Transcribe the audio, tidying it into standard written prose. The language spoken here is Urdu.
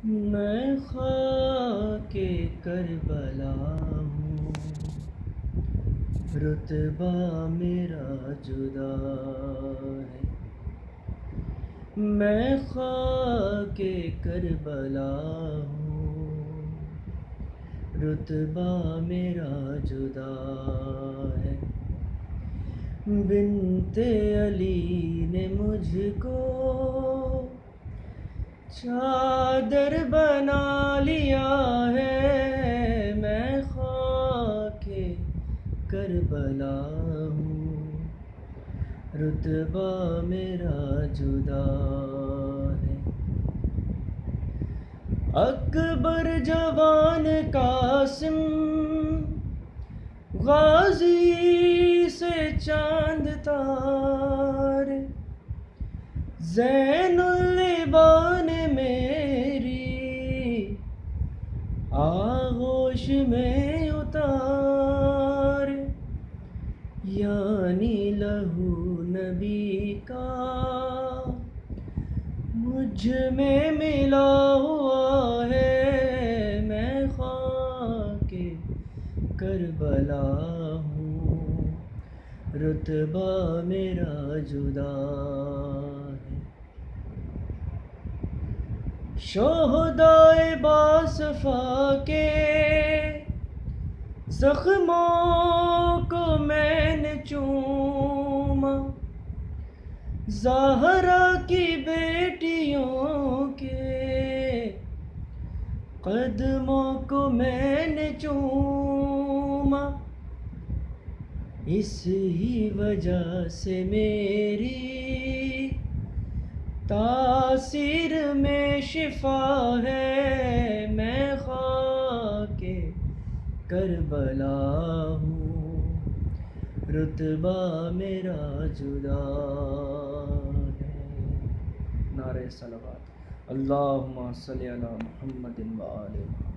میں خاک کربلا ہوں، رتبہ میرا جدا ہے۔ میں خاک کربلا ہوں، رتبہ میرا جدا ہے۔ بنت علی نے مجھ کو چادر بنا لیا ہے۔ میں خاک کربلا ہوں، رتبہ میرا جدا ہے۔ اکبر جوان قاسم غازی سے چاند تارے، زین العبان میری آغوش میں اتارے، یعنی لہو نبی کا مجھ میں ملا ہوا ہے۔ میں خاک کربلا ہوں، رتبہ میرا جدا ہے۔ شہدائے باصفا کے زخموں کو میں نے چوما، زہرا کی بیٹیوں کے قدموں کو میں نے چوما، اس ہی وجہ سے میری تاثیر میں شفا ہے۔ میں خاک کربلا ہوں، رتبہ میرا جدا ہے۔ نعرہ صلوات، اللہم صلی علی محمد و آل محمد۔